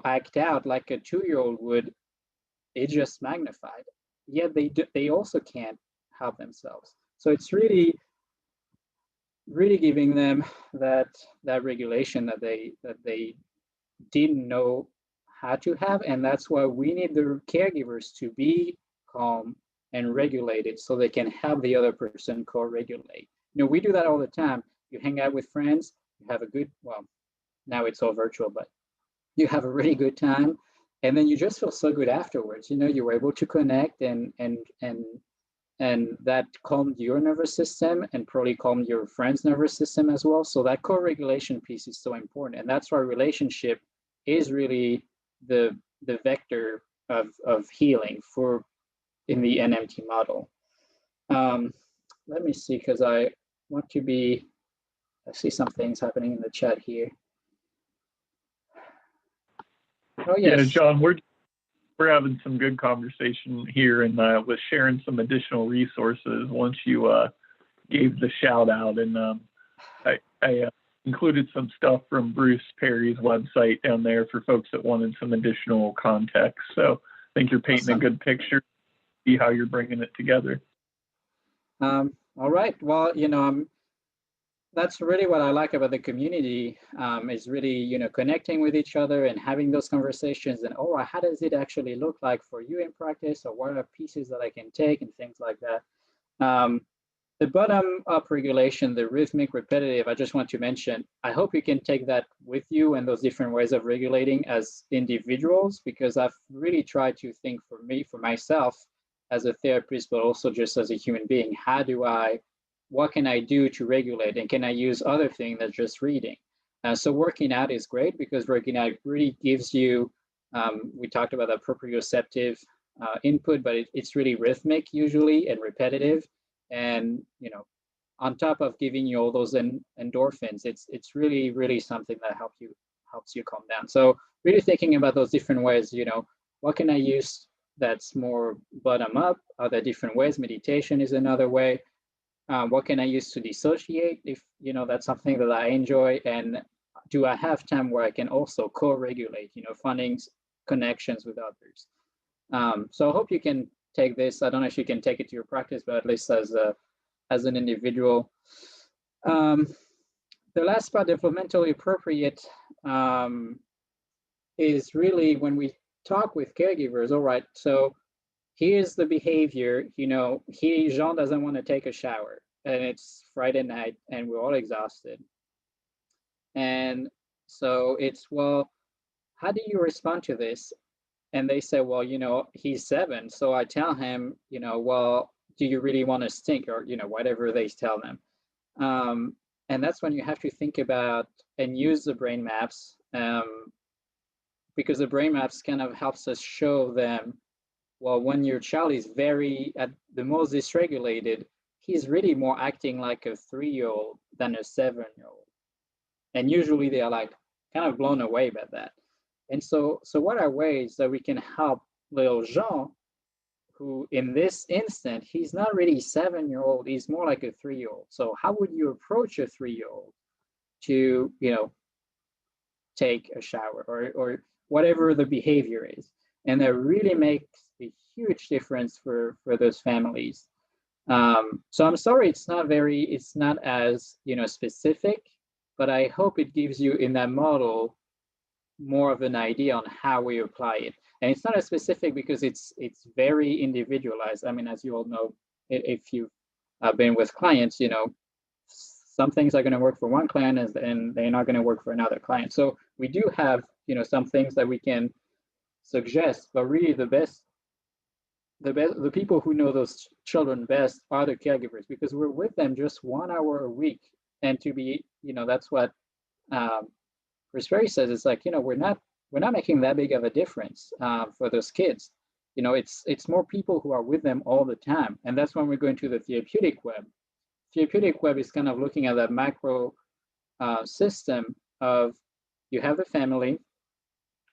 act out like a 2-year-old would, it's just magnified. Yet they also can't help themselves. So it's really giving them that regulation that they didn't know how to have. And that's why we need the caregivers to be calm, and regulated so they can help the other person co-regulate. You know, we do that all the time. You hang out with friends, you have a good, well, now it's all virtual, but you have a really good time, and then you just feel so good afterwards. You know, you were able to connect, and that calmed your nervous system and probably calmed your friend's nervous system as well. So that co-regulation piece is so important, and that's why relationship is really the vector of healing for in the NMT model. Let me see, because I want to be. I see some things happening in the chat here. Oh yes. Yeah, John, we're having some good conversation here, and was sharing some additional resources once you gave the shout out, and I included some stuff from Bruce Perry's website down there for folks that wanted some additional context. So I think you're painting a good picture. See how you're bringing it together. All right. Well, you know, that's really what I like about the community, is really, you know, connecting with each other and having those conversations, and, oh, how does it actually look like for you in practice, or what are pieces that I can take, and things like that. The bottom-up regulation, the rhythmic repetitive, I just want to mention, I hope you can take that with you and those different ways of regulating as individuals, because I've really tried to think for myself as a therapist, but also just as a human being, what can I do to regulate, and can I use other things than just reading? So working out is great, because working out really gives you, we talked about the proprioceptive input, but it's really rhythmic usually and repetitive. And, you know, on top of giving you all those endorphins, it's really, really something that helps you calm down. So really thinking about those different ways, you know, what can I use that's more bottom up? Are there different ways? Meditation is another way. What can I use to dissociate, if, you know, that's something that I enjoy? And do I have time where I can also co-regulate, you know, finding connections with others? So I hope you can take this. I don't know if you can take it to your practice, but at least as an individual. The last part, developmentally appropriate, is really when we talk with caregivers. All right, so here's the behavior. You know, Jean doesn't want to take a shower, and it's Friday night, and we're all exhausted. And so it's, well, how do you respond to this? And they say, well, you know, he's 7. So I tell him, you know, well, do you really want to stink, or, you know, whatever they tell them. And that's when you have to think about and use the brain maps, because the brain maps kind of helps us show them, well, when your child is very at the most dysregulated, he's really more acting like a 3-year-old than a 7-year-old. And usually they are like kind of blown away by that. And so what are ways that we can help little Jean, who in this instant, he's not really 7-year-old, he's more like a 3-year-old. So how would you approach a 3-year-old to, you know, take a shower, or whatever the behavior is? And that really makes a huge difference for those families. So I'm sorry, it's not as, you know, specific, but I hope it gives you in that model more of an idea on how we apply it. And it's not as specific because it's very individualized. I mean, as you all know, if you've been with clients, you know, some things are going to work for one client and they're not going to work for another client. So we do have, you know, some things that we can suggest, but really the people who know those children best are the caregivers, because we're with them just 1 hour a week. And to be, you know, that's what Chris Ferry says. It's like, you know, we're not making that big of a difference for those kids. You know, it's more people who are with them all the time. And that's when we're going to the therapeutic web. Therapeutic web is kind of looking at that macro system of, you have the family,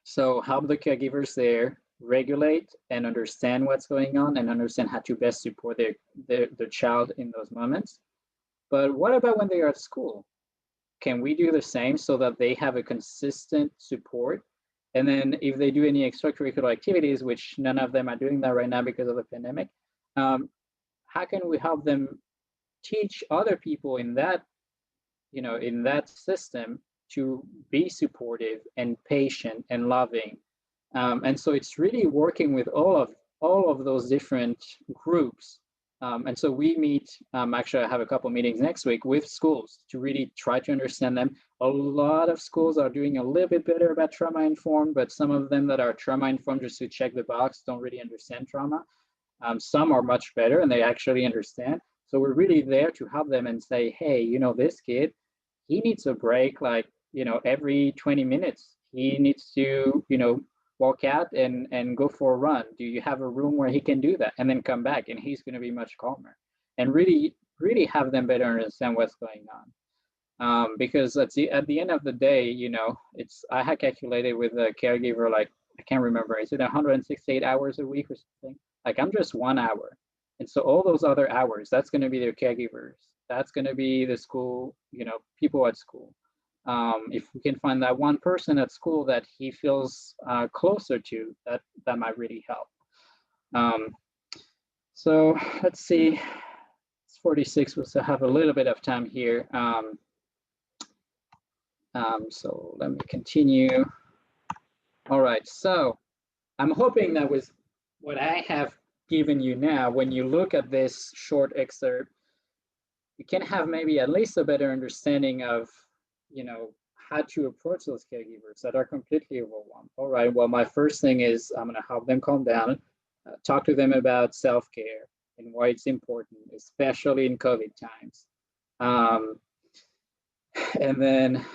so help the caregivers there regulate and understand what's going on and understand how to best support the child in those moments. But what about when they are at school? Can we do the same so that they have a consistent support? And then if they do any extracurricular activities, which none of them are doing that right now because of the pandemic, how can we help them teach other people in that, you know, in that system to be supportive and patient and loving? And so it's really working with all of all of those different groups. And so we meet, actually I have a couple meetings next week with schools to really try to understand them. A lot of schools are doing a little bit better about trauma-informed, but some of them that are trauma-informed just to check the box don't really understand trauma. Some are much better and they actually understand. So we're really there to help them and say, hey, you know, this kid, he needs a break, like, you know, every 20 minutes. He needs to, you know, walk out and go for a run. Do you have a room where he can do that? And then come back and he's going to be much calmer. And really have them better understand what's going on. Because at the end of the day, you know, I had calculated with a caregiver, like, I can't remember, is it 168 hours a week or something? Like, I'm just 1 hour. And so all those other hours, that's going to be their caregivers. That's going to be the school, you know, people at school. If we can find that one person at school that he feels closer to, that might really help. So let's see, it's 46, we'll still have a little bit of time here. So let me continue. All right, so I'm hoping that with what I have given you now, when you look at this short excerpt, you can have maybe at least a better understanding of, you know, how to approach those caregivers that are completely overwhelmed. All right, well, my first thing is I'm going to help them calm down, talk to them about self-care and why it's important, especially in COVID times. And then,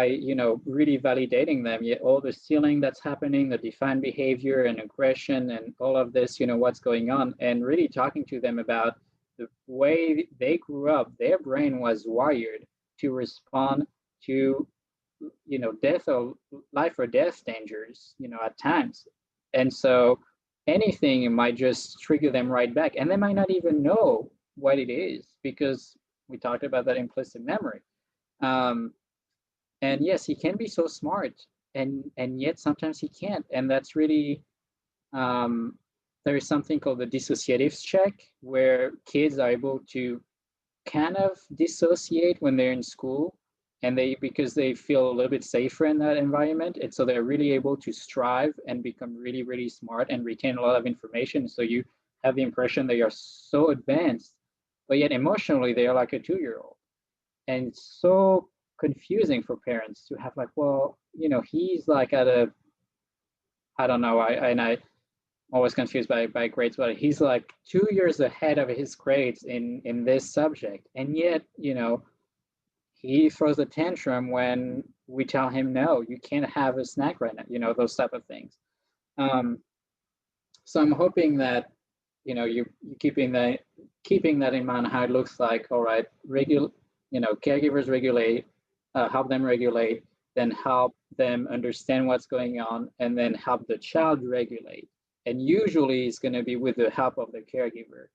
you know, really validating them, all the stealing that's happening, the defined behavior and aggression and all of this, you know, what's going on, and really talking to them about the way they grew up. Their brain was wired to respond to, you know, death or life or death dangers, you know, at times. And so anything might just trigger them right back. And they might not even know what it is, because we talked about that implicit memory. And yes, he can be so smart, and yet sometimes he can't. And that's really, there is something called the dissociative check, where kids are able to kind of dissociate when they're in school, and because they feel a little bit safer in that environment. And so they're really able to strive and become really, really smart and retain a lot of information. So you have the impression they are so advanced, but yet emotionally they are like a 2-year-old. And it's so confusing for parents to have, like, well, you know, he's like at a, I don't know, I'm always confused by grades, but he's like 2 years ahead of his grades in this subject. And yet, you know, he throws a tantrum when we tell him, no, you can't have a snack right now, you know, those type of things. So I'm hoping that, you know, you keeping that in mind, how it looks like. All right, you know, caregivers regulate, help them regulate, then help them understand what's going on, and then help the child regulate. And usually it's going to be with the help of the caregiver,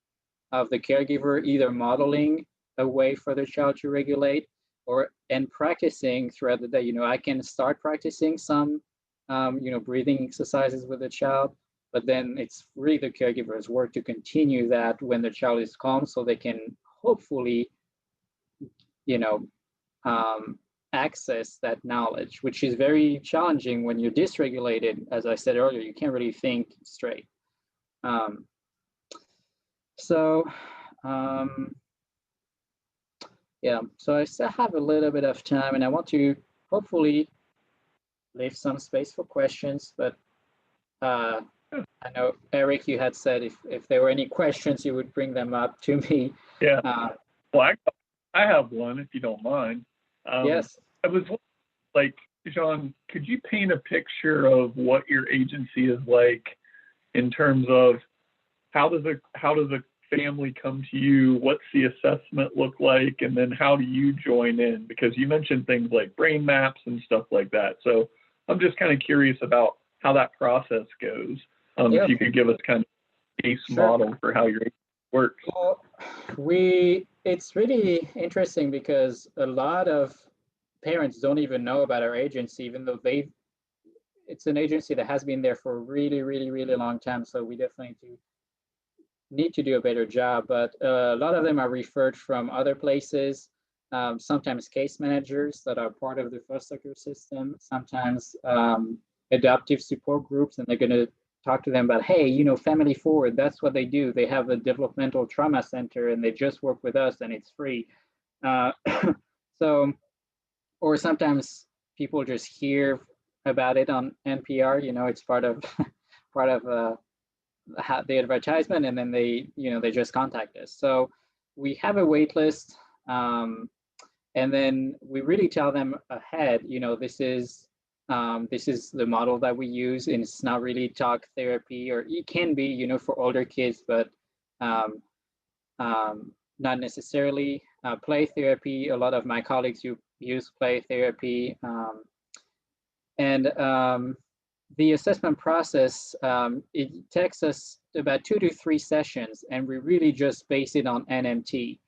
either modeling a way for the child to regulate, and practicing throughout the day. You know, I can start practicing some, you know, breathing exercises with the child, but then it's really the caregiver's work to continue that when the child is calm, so they can hopefully, you know, access that knowledge, which is very challenging when you're dysregulated. As I said earlier, you can't really think straight. Yeah, so I still have a little bit of time, and I want to hopefully leave some space for questions, but I know, Eric, you had said if there were any questions, you would bring them up to me. Yeah. Well, I have one, if you don't mind. Yes. I was like, Jehan, could you paint a picture of what your agency is like in terms of how does a family come to you? What's the assessment look like? And then how do you join in? Because you mentioned things like brain maps and stuff like that. So I'm just kind of curious about how that process goes. If you could give us kind of a case model for how your agency works. Well, it's really interesting because a lot of parents don't even know about our agency, even though it's an agency that has been there for a really, really, really long time. So we definitely need to do a better job, but a lot of them are referred from other places, sometimes case managers that are part of the foster care system, sometimes adoptive support groups, and they're going to talk to them about, hey, you know, Family Forward, that's what they do. They have a developmental trauma center and they just work with us and it's free. So, or sometimes people just hear about it on NPR, you know, it's part of part of the advertisement, and then they, you know, they just contact us. So we have a wait list, and then we really tell them ahead, you know, this is the model that we use, and it's not really talk therapy, or it can be, you know, for older kids, but not necessarily play therapy. A lot of my colleagues use play therapy, and the assessment process, it takes us about 2 to 3 sessions, and we really just base it on NMT.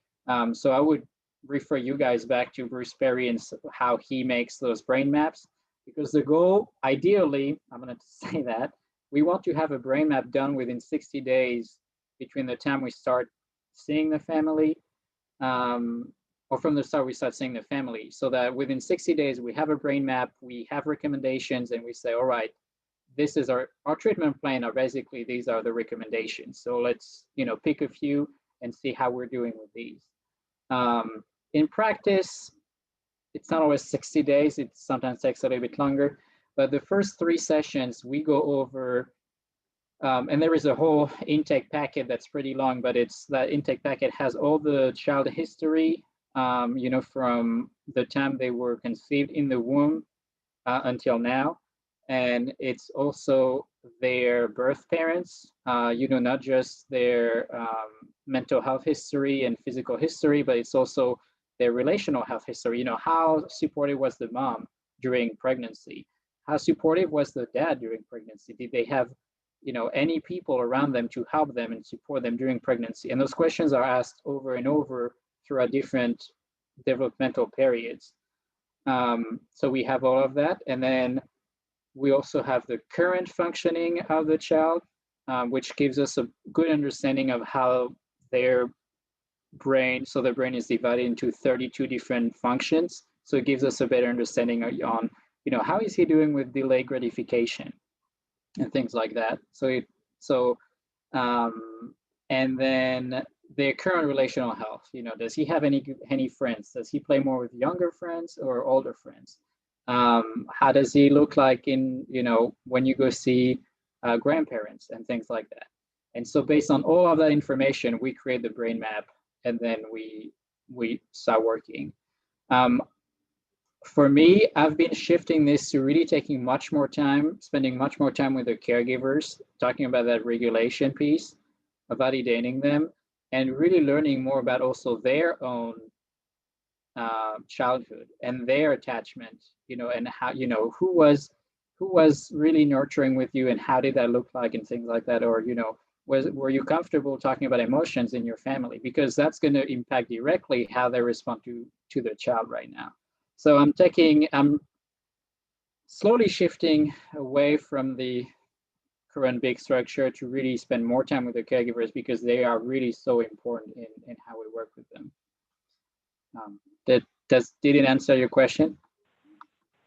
So I would refer you guys back to Bruce Perry and how he makes those brain maps, because the goal, ideally, I'm going to say that, we want to have a brain map done within 60 days between the time we start seeing the family, or from the start we start seeing the family, so that within 60 days we have a brain map, we have recommendations, and we say, all right, this is our treatment plan, or basically these are the recommendations. So let's, you know, pick a few and see how we're doing with these. In practice, it's not always 60 days. It sometimes takes a little bit longer. But the first 3 sessions, we go over, and there is a whole intake packet that's pretty long, but that intake packet has all the child history, you know, from the time they were conceived in the womb until now. And it's also their birth parents, you know, not just their mental health history and physical history, but it's also their relational health history. You know, how supportive was the mom during pregnancy? How supportive was the dad during pregnancy? Did they have, you know, any people around them to help them and support them during pregnancy? And those questions are asked over and over throughout different developmental periods. So we have all of that. And then we also have the current functioning of the child, which gives us a good understanding of how their brain, so their brain is divided into 32 different functions. So it gives us a better understanding on, you know, how is he doing with delayed gratification and things like that. And then their current relational health, you know, does he have any friends? Does he play more with younger friends or older friends? How does he look like in, you know, when you go see grandparents and things like that? And so based on all of that information, we create the brain map, and then we start working. For me, I've been shifting this to really taking much more time, spending much more time with the caregivers, talking about that regulation piece, validating them, and really learning more about also their own childhood and their attachment, you know, and how, you know, who was really nurturing with you, and how did that look like, and things like that. Or, you know, were you comfortable talking about emotions in your family? Because that's going to impact directly how they respond to their child right now. So I'm slowly shifting away from the current big structure to really spend more time with the caregivers, because they are really so important in how we work with them. Did it answer your question?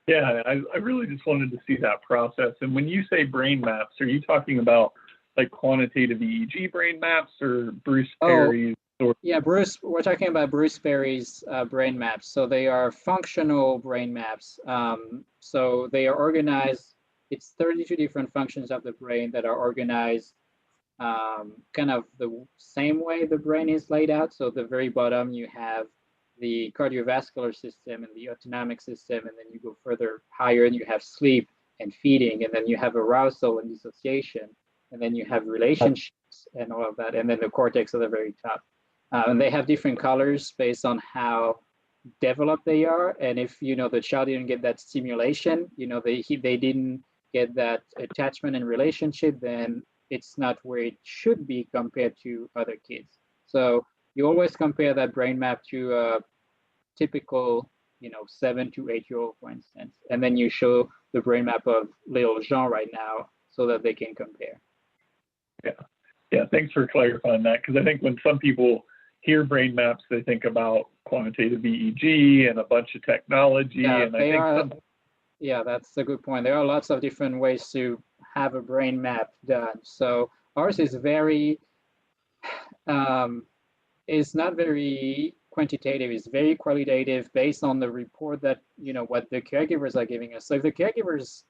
Yeah, I really just wanted to see that process. And when you say brain maps, are you talking about like quantitative EEG brain maps, or Bruce Perry's? Yeah, we're talking about Bruce Perry's brain maps. So they are functional brain maps. So they are organized, it's 32 different functions of the brain that are organized kind of the same way the brain is laid out. So at the very bottom, you have the cardiovascular system and the autonomic system, and then you go further higher and you have sleep and feeding, and then you have arousal and dissociation, and then you have relationships and all of that, and then the cortex at the very top. And they have different colors based on how developed they are, and if, you know, the child didn't get that stimulation, you know, they didn't get that attachment and relationship, then it's not where it should be compared to other kids. So you always compare that brain map to a typical, you know, 7 to 8 year old, for instance, and then you show the brain map of little Jean right now so that they can compare. Yeah, thanks for clarifying that, because I think when some people hear brain maps, they think about quantitative EEG and a bunch of technology. Yeah, and I think yeah, that's a good point. There are lots of different ways to have a brain map done. So ours is very, is not very quantitative, it's very qualitative based on the report that, what the caregivers are giving us. So if the caregivers,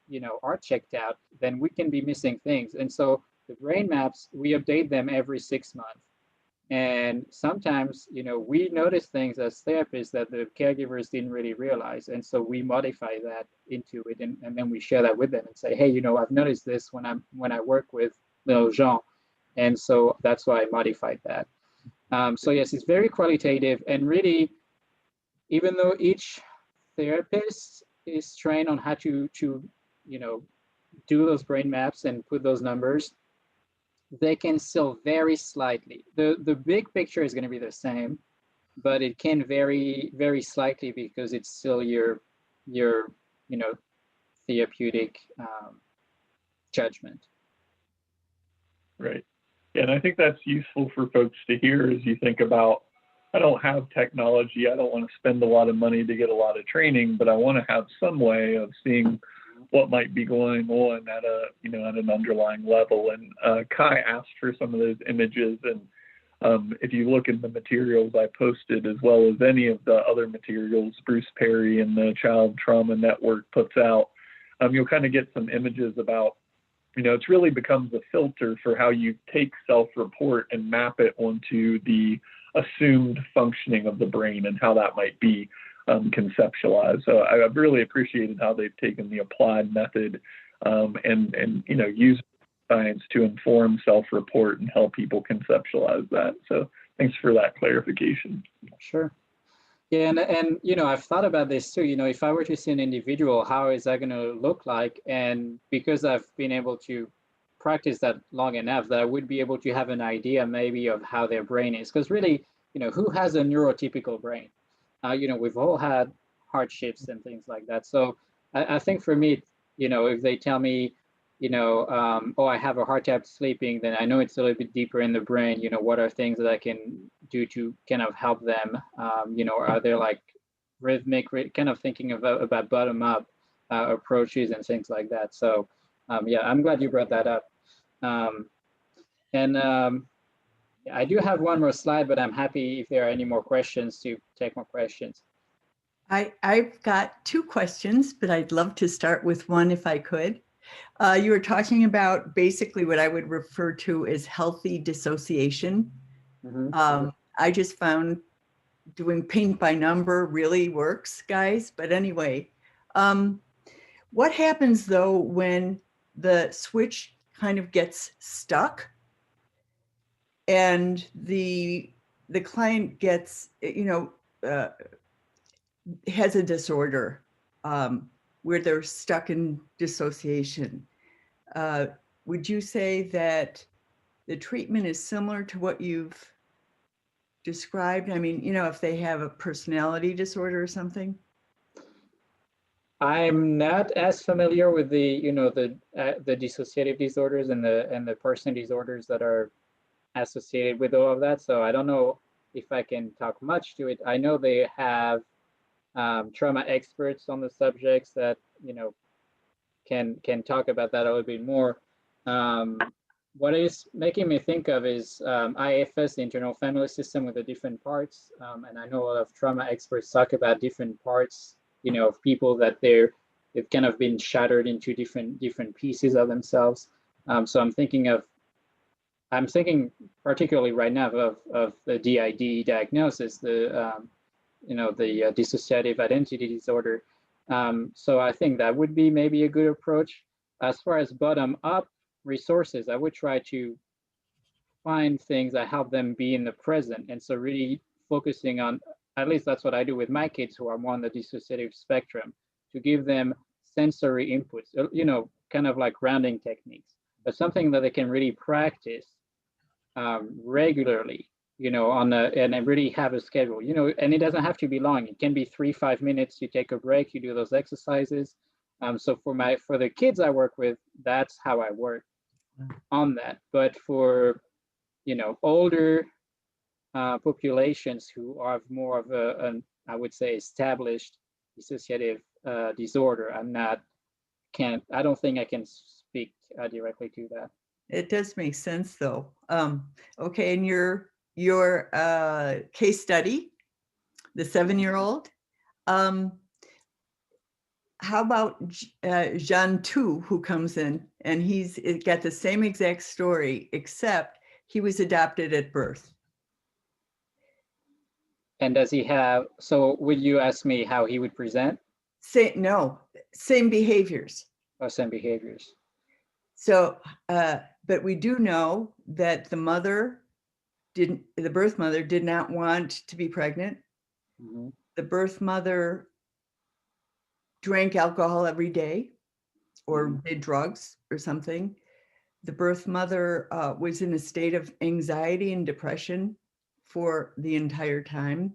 are checked out, then we can be missing things. And so the brain maps, we update them every 6 months. And sometimes, we notice things as therapists that the caregivers didn't really realize. And so we modify that into it. And then we share that with them and say, hey, I've noticed this when I work with little Jean. And so that's why I modified that. So yes, it's very qualitative, and really, even though each therapist is trained on how to do those brain maps and put those numbers, they can still vary slightly. The big picture is going to be the same, but it can vary very slightly because it's still your therapeutic judgment. Right. And I think that's useful for folks to hear as you think about, I don't have technology, I don't want to spend a lot of money to get a lot of training, but I want to have some way of seeing what might be going on at at an underlying level. And Kai asked for some of those images, and if you look at the materials I posted, as well as any of the other materials Bruce Perry and the Child Trauma Network puts out, you'll kind of get some images about, it really becomes a filter for how you take self-report and map it onto the assumed functioning of the brain and how that might be conceptualized. So I've really appreciated how they've taken the applied method and use science to inform self-report and help people conceptualize that. So thanks for that clarification. Sure. Yeah, and I've thought about this too. If I were to see an individual, how is that going to look like? And because I've been able to practice that long enough, that I would be able to have an idea maybe of how their brain is. Because really, who has a neurotypical brain? We've all had hardships and things like that. So I think for me, if they tell me, oh, I have a hard time sleeping, then I know it's a little bit deeper in the brain. What are things that I can do to kind of help them? Are there like rhythmic, kind of thinking about bottom up approaches and things like that. So yeah, I'm glad you brought that up. I do have one more slide, but I'm happy if there are any more questions to take more questions. I've got 2 questions, but I'd love to start with one if I could. You were talking about basically what I would refer to as healthy dissociation. Mm-hmm. I just found doing paint by number really works, guys. But anyway, what happens though when the switch kind of gets stuck and the client gets, has a disorder where they're stuck in dissociation? Would you say that the treatment is similar to what you've described? I mean, if they have a personality disorder or something? I'm not as familiar with the dissociative disorders and the personality disorders that are associated with all of that. So I don't know if I can talk much to it. I know they have trauma experts on the subjects that can talk about that a little bit more. What is making me think of is IFS, the internal family system, with the different parts. And I know a lot of trauma experts talk about different parts, of people that they've kind of been shattered into different pieces of themselves. So I'm thinking particularly right now of the DID diagnosis, the dissociative identity disorder. So I think that would be maybe a good approach. As far as bottom-up resources, I would try to find things that help them be in the present. And so really focusing on, at least that's what I do with my kids who are more on the dissociative spectrum, to give them sensory inputs, kind of like grounding techniques, but something that they can really practice regularly, and really have a schedule, and it doesn't have to be long. It can be 3-5 minutes. You take a break, you do those exercises. So for the kids I work with, that's how I work on that. But for, older populations who are more of I would say, established dissociative disorder, I'm not I don't think I can speak directly to that. It does make sense though. Okay, and your case study, the 7-year-old, how about Jehan too, who comes in and he's got the same exact story, except he was adopted at birth. And does he have, so would you ask me how he would present? No, same behaviors. Or same behaviors? So, but we do know that the birth mother did not want to be pregnant. Mm-hmm. The birth mother drank alcohol every day or did drugs or something. The birth mother was in a state of anxiety and depression for the entire time.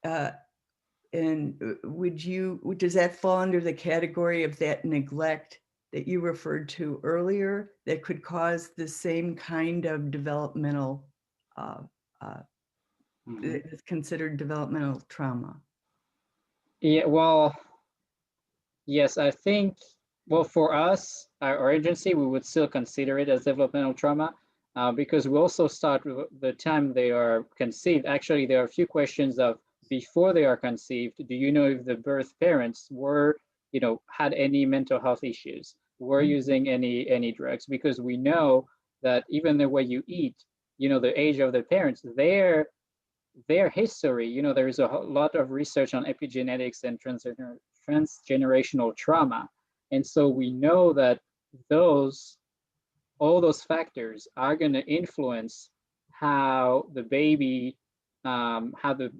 And does that fall under the category of that neglect that you referred to earlier that could cause the same kind of developmental, it's considered developmental trauma? Yeah, well, yes, I think, well, for us, our agency, we would still consider it as developmental trauma because we also start with the time they are conceived. Actually, there are a few questions of before they are conceived. Do you know if the birth parents were, had any mental health issues, were using any drugs? Because we know that even the way you eat, the age of the parents, their history, there is a lot of research on epigenetics and transgenerational trauma. And so we know that all those factors are going to influence how the baby, how the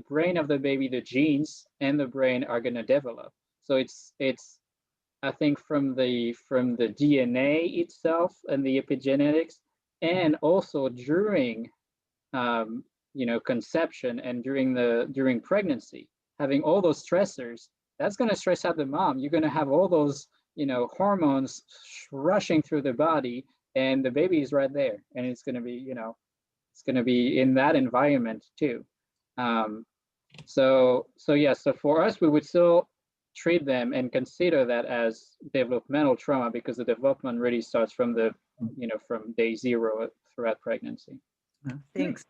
brain of the baby, the genes and the brain are going to develop. So it's I think from the DNA itself and the epigenetics, and also during conception and during pregnancy, having all those stressors, that's going to stress out the mom. You're going to have all those hormones rushing through the body, and the baby is right there, and it's going to be it's going to be in that environment too. So for us, we would still treat them and consider that as developmental trauma because the development really starts from from day 0 throughout pregnancy. Thanks.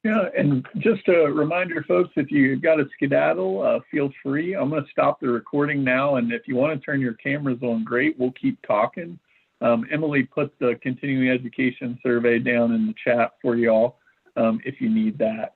Yeah, and just a reminder, folks, if you got a skedaddle, feel free. I'm going to stop the recording now, and if you want to turn your cameras on, great. We'll keep talking. Emily put the continuing education survey down in the chat for y'all if you need that.